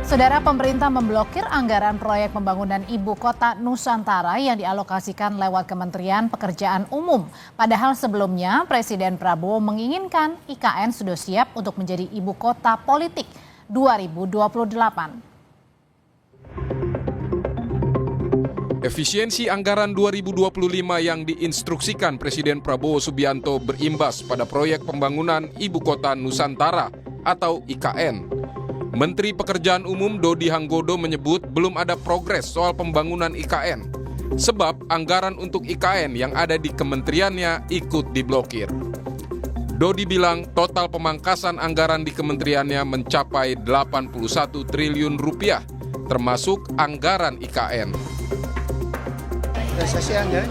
Saudara, pemerintah memblokir anggaran proyek pembangunan Ibu Kota Nusantara yang dialokasikan lewat Kementerian Pekerjaan Umum. Padahal sebelumnya Presiden Prabowo menginginkan IKN sudah siap untuk menjadi ibu kota politik 2028. Efisiensi anggaran 2025 yang diinstruksikan Presiden Prabowo Subianto berimbas pada proyek pembangunan Ibu Kota Nusantara atau IKN. Menteri Pekerjaan Umum Dodi Hanggodo menyebut belum ada progres soal pembangunan IKN, sebab anggaran untuk IKN yang ada di kementeriannya ikut diblokir. Dodi bilang total pemangkasan anggaran di kementeriannya mencapai 81 triliun rupiah, termasuk anggaran IKN. Realisasi anggaran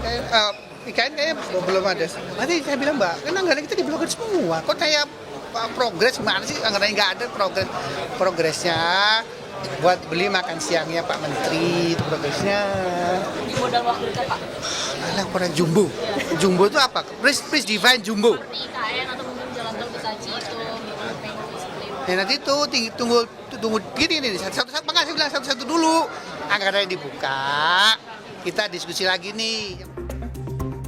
IKN kayaknya belum ada. Nanti saya bilang, Mbak, kan anggaran kita diblokir semua. Kok kayak progres gimana sih? Anggarannya nggak ada progresnya. Buat beli makan siangnya Pak Menteri, itu progresnya. Di modal waktu kita, Pak? Alah, kurang jumbo. Jumbo itu apa? Please define jumbo. Seperti IKN atau mungkin jalan tol Besaci itu, Ya nanti itu tunggu gini satu-satu, makanya saya bilang satu-satu dulu. Anggarannya dibuka, kita diskusi lagi nih.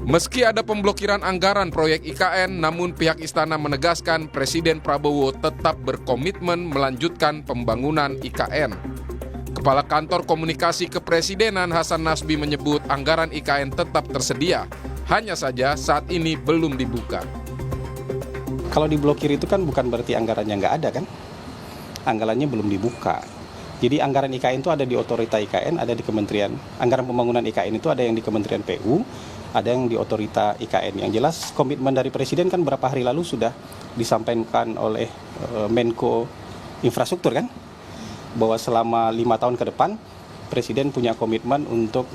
Meski ada pemblokiran anggaran proyek IKN, namun pihak istana menegaskan Presiden Prabowo tetap berkomitmen melanjutkan pembangunan IKN. Kepala Kantor Komunikasi Kepresidenan Hasan Nasbi menyebut anggaran IKN tetap tersedia, hanya saja saat ini belum dibuka. Kalau diblokir itu kan bukan berarti anggarannya nggak ada kan? Anggarannya belum dibuka. Jadi anggaran IKN itu ada di otorita IKN, ada di kementerian. Anggaran pembangunan IKN itu ada yang di Kementerian PU, ada yang di otorita IKN. Yang jelas komitmen dari Presiden kan berapa hari lalu sudah disampaikan oleh Menko Infrastruktur kan, bahwa selama 5 tahun ke depan Presiden punya komitmen untuk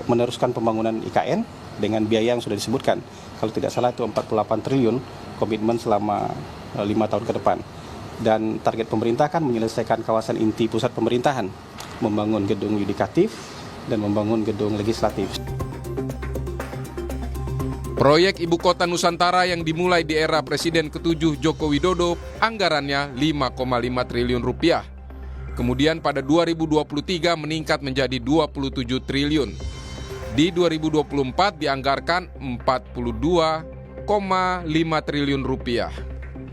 meneruskan pembangunan IKN dengan biaya yang sudah disebutkan. Kalau tidak salah itu 48 triliun komitmen selama 5 tahun ke depan. Dan target pemerintah kan menyelesaikan kawasan inti pusat pemerintahan, membangun gedung yudikatif dan membangun gedung legislatif. Proyek Ibu Kota Nusantara yang dimulai di era Presiden ke-7 Joko Widodo anggarannya 5,5 triliun rupiah. Kemudian pada 2023 meningkat menjadi 27 triliun. Di 2024 dianggarkan 42,5 triliun rupiah.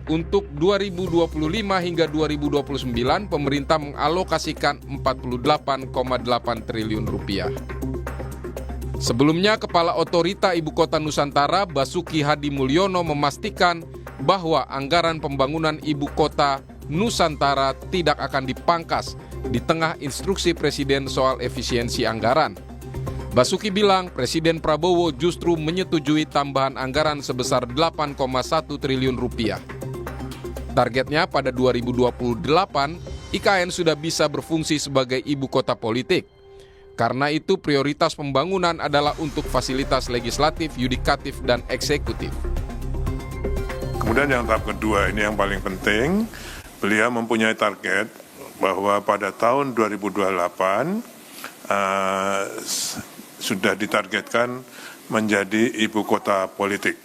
Untuk 2025 hingga 2029, pemerintah mengalokasikan 48,8 triliun rupiah. Sebelumnya, Kepala Otorita Ibu Kota Nusantara Basuki Hadi Mulyono memastikan bahwa anggaran pembangunan Ibu Kota Nusantara tidak akan dipangkas di tengah instruksi Presiden soal efisiensi anggaran. Basuki bilang Presiden Prabowo justru menyetujui tambahan anggaran sebesar 8,1 triliun rupiah. Targetnya pada 2028, IKN sudah bisa berfungsi sebagai ibu kota politik. Karena itu prioritas pembangunan adalah untuk fasilitas legislatif, yudikatif, dan eksekutif. Kemudian yang tahap kedua, ini yang paling penting, beliau mempunyai target bahwa pada tahun 2028 sudah ditargetkan menjadi ibu kota politik.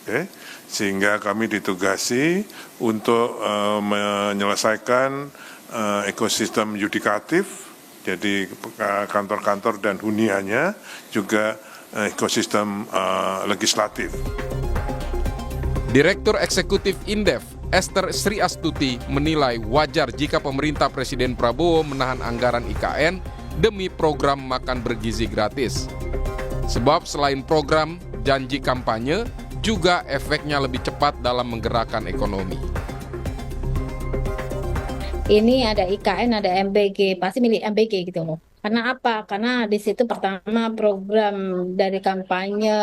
Oke? Sehingga kami ditugasi untuk menyelesaikan ekosistem yudikatif, jadi kantor-kantor dan huniannya, juga ekosistem legislatif. Direktur Eksekutif Indef, Esther Sri Astuti, menilai wajar jika pemerintah Presiden Prabowo menahan anggaran IKN demi program makan bergizi gratis. Sebab selain program janji kampanye, juga efeknya lebih cepat dalam menggerakkan ekonomi. Ini ada IKN, ada MBG, pasti milik MBG gitu loh. Karena apa? Karena di situ pertama program dari kampanye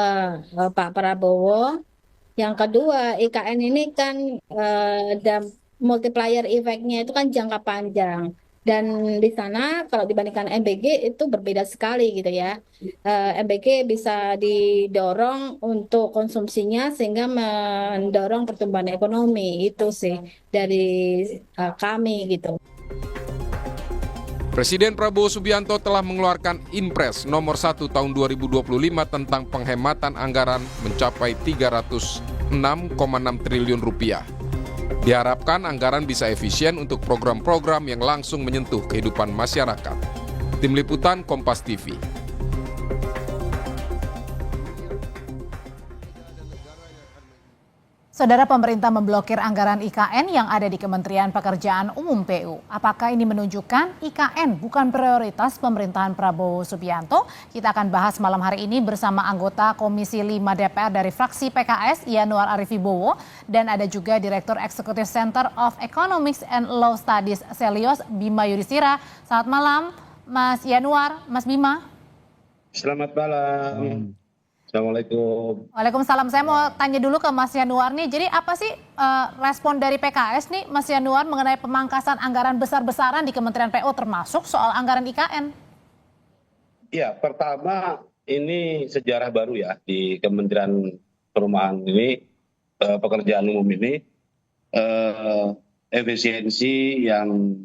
Pak Prabowo. Yang kedua, IKN ini kan ada multiplier efeknya itu kan jangka panjang. Dan di sana kalau dibandingkan MBG itu berbeda sekali gitu ya. MBG bisa didorong untuk konsumsinya sehingga mendorong pertumbuhan ekonomi. Itu sih dari kami gitu. Presiden Prabowo Subianto telah mengeluarkan Inpres nomor 1 tahun 2025 tentang penghematan anggaran mencapai 306,6 triliun rupiah. Diharapkan anggaran bisa efisien untuk program-program yang langsung menyentuh kehidupan masyarakat. Tim Liputan Kompas TV. Saudara, pemerintah memblokir anggaran IKN yang ada di Kementerian Pekerjaan Umum PU. Apakah ini menunjukkan IKN bukan prioritas pemerintahan Prabowo Subianto? Kita akan bahas malam hari ini bersama anggota Komisi 5 DPR dari fraksi PKS, Yanuar Arif Wibowo, dan ada juga Direktur Eksekutif Center of Economics and Law Studies Selios, Bima Yudhistira. Selamat malam, Mas Yanuar, Mas Bima. Selamat malam. Assalamualaikum. Waalaikumsalam. Saya mau tanya dulu ke Mas Yanuar nih. Jadi apa sih respon dari PKS nih, Mas Yanuar, mengenai pemangkasan anggaran besar-besaran di Kementerian PU termasuk soal anggaran IKN? Ya, pertama ini sejarah baru ya di Kementerian Perumahan ini, pekerjaan umum ini, efisiensi yang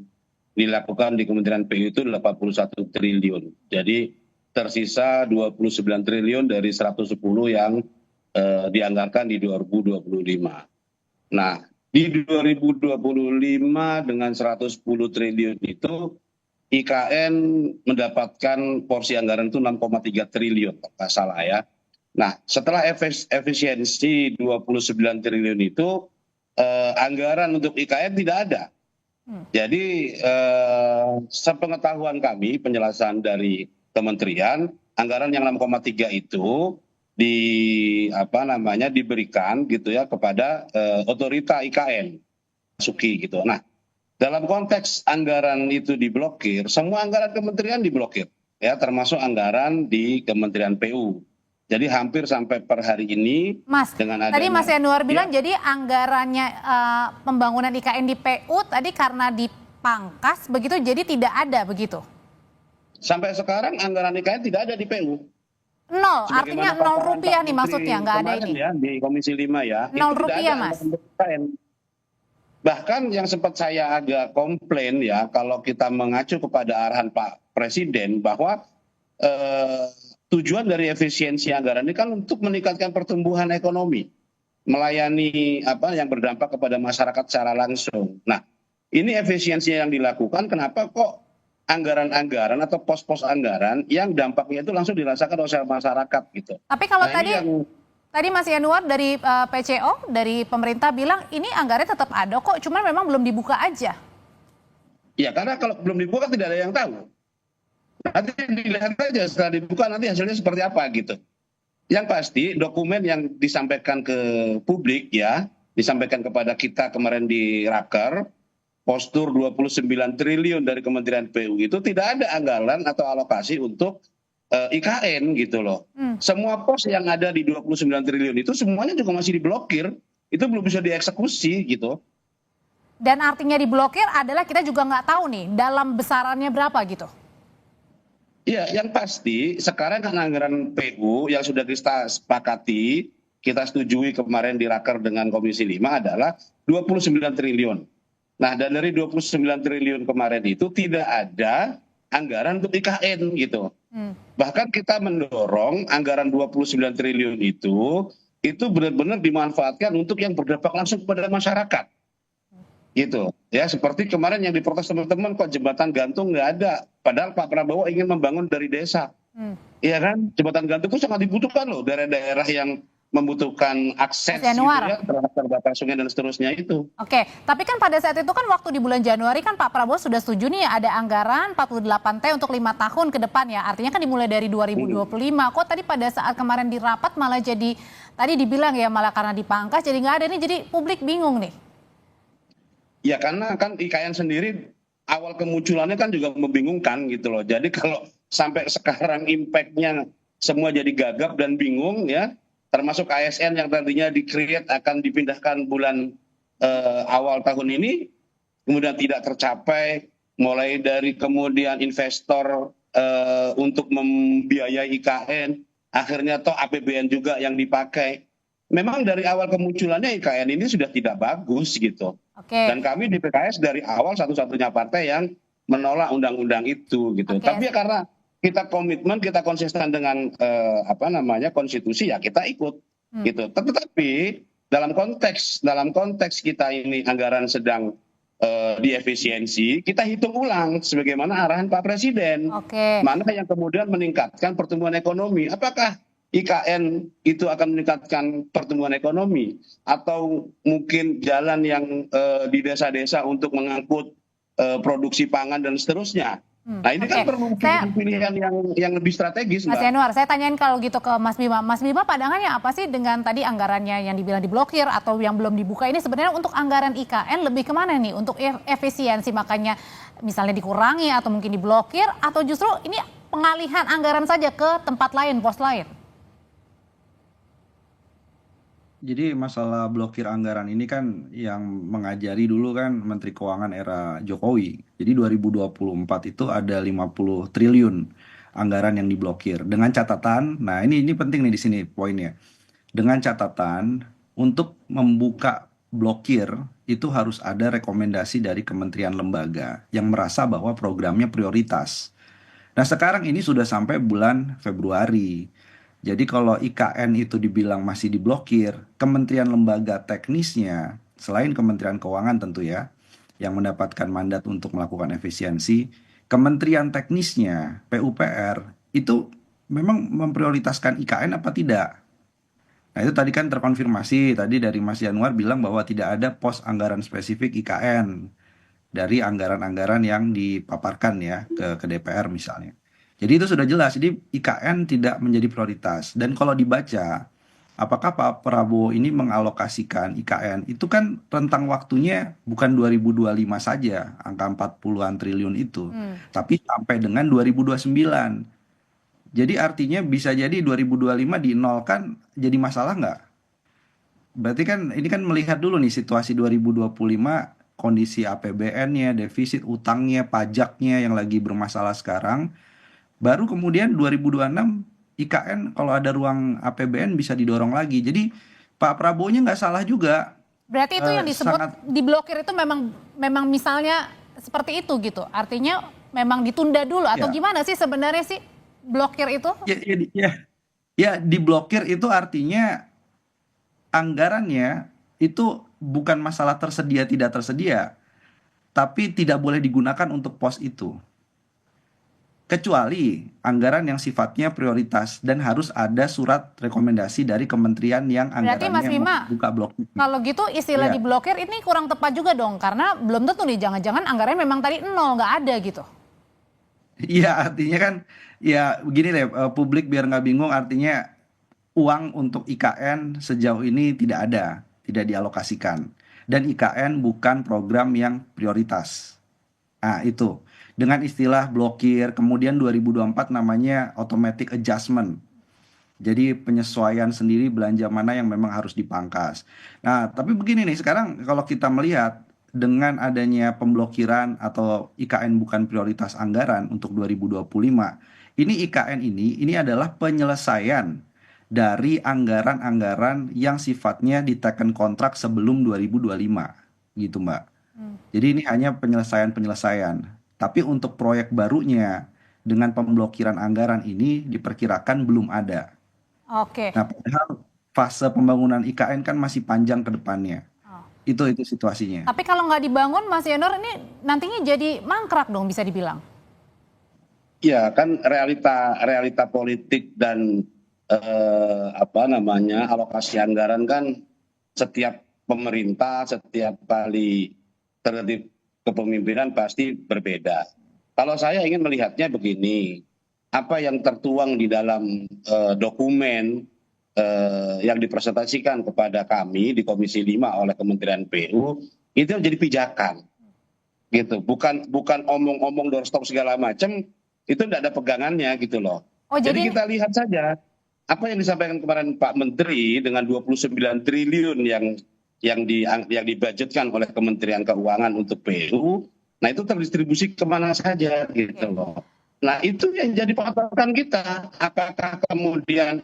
dilakukan di Kementerian PU itu 81 triliun. Jadi tersisa 29 triliun dari 110 yang dianggarkan di 2025. Nah, di 2025 dengan 110 triliun itu IKN mendapatkan porsi anggaran itu 6,3 triliun, kalau salah ya. Nah, setelah efisiensi 29 triliun itu, anggaran untuk IKN tidak ada. Jadi, sepengetahuan kami, penjelasan dari Kementerian, anggaran yang 6,3 itu diberikan gitu ya kepada otorita IKN Suki gitu. Nah, dalam konteks anggaran itu diblokir, semua anggaran kementerian diblokir ya, termasuk anggaran di Kementerian PU. Jadi hampir sampai per hari ini, Mas, dengan adanya, tadi Mas Yanuar bilang ya, jadi anggarannya pembangunan IKN di PU tadi karena dipangkas begitu, jadi tidak ada begitu? sampai sekarang anggaran IKN tidak ada di PU. Nol, artinya Sebagaimana paparan rupiah Pak nih Menteri maksudnya, nggak ada kemarin ini? ya, di Komisi 5 ya. Nol itu tidak rupiah, ada Mas. anggaran untuk IKN. Bahkan yang sempat saya agak komplain ya, kalau kita mengacu kepada arahan Pak Presiden bahwa tujuan dari efisiensi anggaran ini kan untuk meningkatkan pertumbuhan ekonomi, melayani yang berdampak kepada masyarakat secara langsung. Nah, ini efisiensi yang dilakukan, kenapa kok anggaran-anggaran atau pos-pos anggaran yang dampaknya itu langsung dirasakan oleh masyarakat gitu. Tapi kalau Nah, ini tadi Mas Yanuar dari PCO, dari pemerintah bilang ini anggarannya tetap ada kok, cuman memang belum dibuka aja. Ya, karena kalau belum dibuka tidak ada yang tahu. Nanti dilihat aja setelah dibuka nanti hasilnya seperti apa gitu. Yang pasti dokumen yang disampaikan ke publik ya, disampaikan kepada kita kemarin di Raker, postur 29 triliun dari Kementerian PU itu tidak ada anggaran atau alokasi untuk IKN gitu loh. Semua pos yang ada di 29 triliun itu semuanya juga masih diblokir, itu belum bisa dieksekusi gitu. Dan artinya diblokir adalah kita juga nggak tahu nih dalam besarannya berapa gitu. Iya, yang pasti sekarang kan anggaran PU yang sudah kita sepakati, kita setujui kemarin di Raker dengan Komisi 5 adalah 29 triliun. Nah, dan dari 29 triliun kemarin itu tidak ada anggaran untuk IKN gitu. Bahkan kita mendorong anggaran 29 triliun itu benar-benar dimanfaatkan untuk yang berdampak langsung kepada masyarakat. Gitu. Ya, seperti kemarin yang diprotes teman-teman kok jembatan gantung nggak ada. Padahal Pak Prabowo ingin membangun dari desa. Iya kan? Jembatan gantung itu sangat dibutuhkan loh daerah-daerah yang membutuhkan akses gitu ya, terhadap terbatas sungai dan seterusnya itu. Oke, tapi kan pada saat itu kan waktu di bulan Januari kan Pak Prabowo sudah setuju nih ada anggaran 48T untuk 5 tahun ke depan ya. Artinya kan dimulai dari 2025. Kok tadi pada saat kemarin di rapat malah jadi, tadi dibilang ya malah karena dipangkas jadi nggak ada nih, jadi publik bingung nih. Ya karena kan IKN sendiri awal kemunculannya kan juga membingungkan gitu loh. Jadi kalau sampai sekarang impact-nya semua jadi gagap dan bingung ya, termasuk ASN yang tadinya di-create akan dipindahkan bulan awal tahun ini, kemudian tidak tercapai, mulai dari kemudian investor untuk membiayai IKN, akhirnya toh APBN juga yang dipakai. Memang dari awal kemunculannya IKN ini sudah tidak bagus gitu. Dan kami di PKS dari awal satu-satunya partai yang menolak undang-undang itu gitu. Tapi ya karena kita komitmen, kita konsisten dengan konstitusi ya kita ikut gitu. Tetapi dalam konteks kita ini anggaran sedang diefisiensi, kita hitung ulang sebagaimana arahan Pak Presiden. Oke. Mana yang kemudian meningkatkan pertumbuhan ekonomi? Apakah IKN itu akan meningkatkan pertumbuhan ekonomi, atau mungkin jalan yang di desa-desa untuk mengangkut produksi pangan dan seterusnya? Nah ini kan perlu pilihan yang lebih strategis, Mas Mbak. Yanuar, saya tanyain kalau gitu ke Mas Bima. Mas Bima, pandangannya apa sih dengan tadi anggarannya yang dibilang diblokir atau yang belum dibuka ini? Sebenarnya untuk anggaran IKN lebih kemana nih? Untuk efisiensi, makanya misalnya dikurangi atau mungkin diblokir, atau justru ini pengalihan anggaran saja ke tempat lain, pos lain? Jadi masalah blokir anggaran ini kan yang mengajari dulu kan Menteri Keuangan era Jokowi. Jadi 2024 itu ada 50 triliun anggaran yang diblokir. Dengan catatan, nah ini penting nih di sini poinnya. Dengan catatan untuk membuka blokir itu harus ada rekomendasi dari kementerian lembaga yang merasa bahwa programnya prioritas. Nah sekarang ini sudah sampai bulan Februari. Jadi kalau IKN itu dibilang masih diblokir, kementerian lembaga teknisnya, selain Kementerian Keuangan tentu ya, yang mendapatkan mandat untuk melakukan efisiensi, kementerian teknisnya, PUPR, itu memang memprioritaskan IKN apa tidak? Nah itu tadi kan terkonfirmasi, tadi dari Mas Yanuar bilang bahwa tidak ada pos anggaran spesifik IKN dari anggaran-anggaran yang dipaparkan ya ke DPR misalnya. Jadi itu sudah jelas, jadi IKN tidak menjadi prioritas. Dan kalau dibaca, apakah Pak Prabowo ini mengalokasikan IKN, itu kan rentang waktunya bukan 2025 saja, angka 40-an triliun itu, tapi sampai dengan 2029. Jadi artinya bisa jadi 2025 dinolkan jadi masalah nggak? Berarti kan ini kan melihat dulu nih situasi 2025, kondisi APBN-nya, defisit utangnya, pajaknya yang lagi bermasalah sekarang. Baru kemudian 2026 IKN kalau ada ruang APBN bisa didorong lagi. Jadi Pak Prabowo-nya nggak salah juga. Berarti itu yang disebut diblokir itu memang misalnya seperti itu gitu. Artinya memang ditunda dulu atau gimana sih sebenarnya sih blokir itu? Ya diblokir itu artinya anggarannya itu bukan masalah tersedia tidak tersedia, tapi tidak boleh digunakan untuk pos itu. Kecuali anggaran yang sifatnya prioritas dan harus ada surat rekomendasi dari kementerian yang anggarannya Mas Bima, buka blokir. Kalau gitu istilah diblokir ini kurang tepat juga dong, karena belum tentu nih jangan-jangan anggarannya memang tadi nol, nggak ada gitu. Iya artinya kan ya begini deh, publik biar nggak bingung, artinya uang untuk IKN sejauh ini tidak ada, tidak dialokasikan. Dan IKN bukan program yang prioritas. Nah itu. Dengan istilah blokir, kemudian 2024 namanya automatic adjustment. Jadi penyesuaian sendiri belanja mana yang memang harus dipangkas. Nah, tapi begini nih, sekarang kalau kita melihat dengan adanya pemblokiran atau IKN bukan prioritas anggaran untuk 2025, ini IKN ini adalah penyelesaian dari anggaran-anggaran yang sifatnya diteken kontrak sebelum 2025, gitu Mbak. Jadi ini hanya penyelesaian. Tapi untuk proyek barunya dengan pemblokiran anggaran ini diperkirakan belum ada. Oke. Nah, padahal fase pembangunan IKN kan masih panjang ke depannya. Itu situasinya. Tapi kalau nggak dibangun, Mas Yanuar, ini nantinya jadi mangkrak dong bisa dibilang. Ya kan realita politik dan alokasi anggaran kan setiap pemerintah setiap kali tertib kepemimpinan pasti berbeda. Kalau saya ingin melihatnya begini, apa yang tertuang di dalam dokumen yang dipresentasikan kepada kami di Komisi 5 oleh Kementerian PU itu jadi pijakan, gitu. Bukan omong-omong doorstop segala macam, itu tidak ada pegangannya gitu loh. Jadi kita lihat saja apa yang disampaikan kemarin Pak Menteri dengan 29 triliun yang dibudgetkan oleh Kementerian Keuangan untuk PU, nah itu terdistribusi kemana saja gitu loh. Nah itu yang jadi patokan kita, apakah kemudian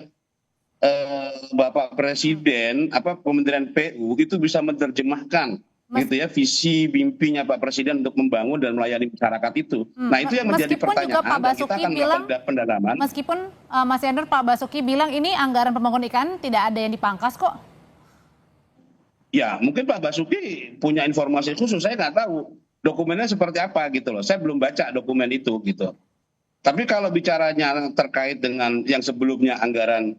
Bapak Presiden, Kementerian PU itu bisa menerjemahkan gitu ya visi mimpinya Pak Presiden untuk membangun dan melayani masyarakat itu. Nah itu yang menjadi pertanyaan dan kita akan melakukan pendalaman. Meskipun Mas Yanuar, Pak Basuki bilang ini anggaran pembangunan IKN tidak ada yang dipangkas kok. Ya, mungkin Pak Basuki punya informasi khusus, saya nggak tahu dokumennya seperti apa gitu loh. Saya belum baca dokumen itu gitu. Tapi kalau bicaranya terkait dengan yang sebelumnya anggaran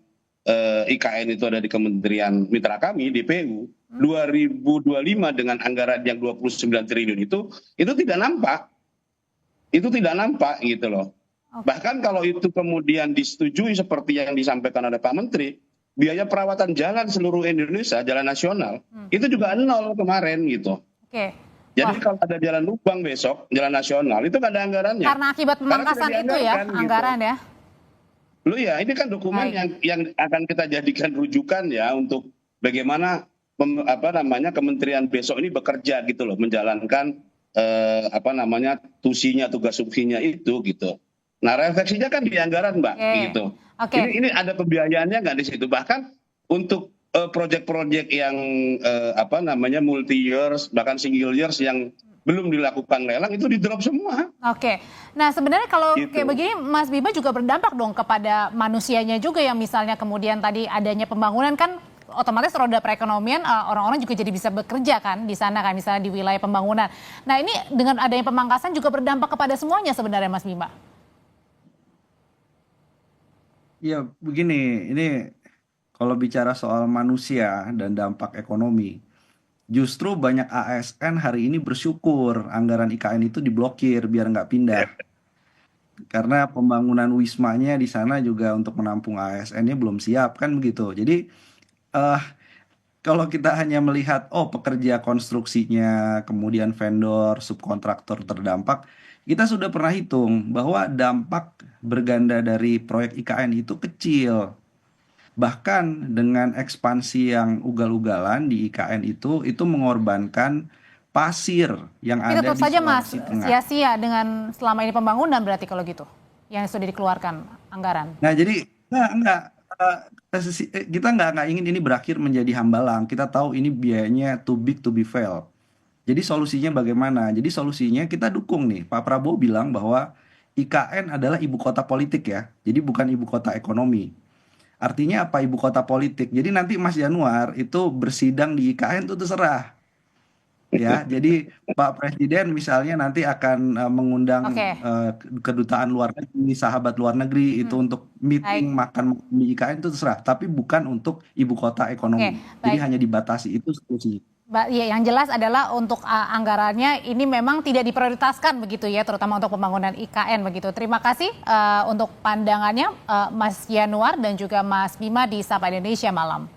IKN itu ada di Kementerian Mitra kami, DPU, 2025 dengan anggaran yang 29 triliun itu tidak nampak. Itu tidak nampak gitu loh. Bahkan kalau itu kemudian disetujui seperti yang disampaikan oleh Pak Menteri, biaya perawatan jalan seluruh Indonesia, jalan nasional, itu juga nol kemarin gitu. Oke. Jadi kalau ada jalan lubang besok, jalan nasional, itu nggak ada anggarannya. Karena akibat pemangkasan itu ya, anggaran gitu. ya? Lu ya, ini kan dokumen yang akan kita jadikan rujukan ya untuk bagaimana kementerian besok ini bekerja gitu loh, menjalankan tusinya, tugas subsidinya itu gitu. Nah, refleksinya kan di anggaran, Mbak, gitu. Ini ada pembiayaannya nggak di situ? Bahkan untuk proyek-proyek yang multi years, bahkan single years yang belum dilakukan lelang itu di drop semua. Oke. Nah, sebenarnya kalau kayak begini Mas Bima juga berdampak dong kepada manusianya juga, yang misalnya kemudian tadi adanya pembangunan kan otomatis roda perekonomian, orang-orang juga jadi bisa bekerja kan di sana kan, misalnya di wilayah pembangunan. Nah, ini dengan adanya pemangkasan juga berdampak kepada semuanya sebenarnya Mas Bima. Ya begini, ini kalau bicara soal manusia dan dampak ekonomi, justru banyak ASN hari ini bersyukur anggaran IKN itu diblokir biar nggak pindah. Karena pembangunan wismanya di sana juga untuk menampung ASN-nya belum siap kan begitu. Jadi kalau kita hanya melihat pekerja konstruksinya, kemudian vendor, subkontraktor terdampak, kita sudah pernah hitung bahwa dampak berganda dari proyek IKN itu kecil. Bahkan dengan ekspansi yang ugal-ugalan di IKN itu mengorbankan pasir yang ada tetap di saja Mas, Sulawesi Tengah. sia-sia dengan selama ini pembangunan berarti kalau gitu, yang sudah dikeluarkan anggaran. Nah, jadi kita nggak ingin ini berakhir menjadi hambalang. Kita tahu ini biayanya too big to be fail. Jadi solusinya bagaimana? Jadi solusinya kita dukung nih. Pak Prabowo bilang bahwa IKN adalah ibu kota politik ya. Jadi bukan ibu kota ekonomi. Artinya apa ibu kota politik? Jadi nanti Mas Januar itu bersidang di IKN itu terserah. Ya, jadi Pak Presiden misalnya nanti akan mengundang kedutaan luar negeri, sahabat luar negeri itu untuk meeting makan di IKN itu terserah, tapi bukan untuk ibu kota ekonomi. Jadi hanya dibatasi, itu solusi. Ya, yang jelas adalah untuk anggarannya ini memang tidak diprioritaskan begitu ya, terutama untuk pembangunan IKN begitu. Terima kasih untuk pandangannya Mas Januar dan juga Mas Bima di Sapa Indonesia Malam.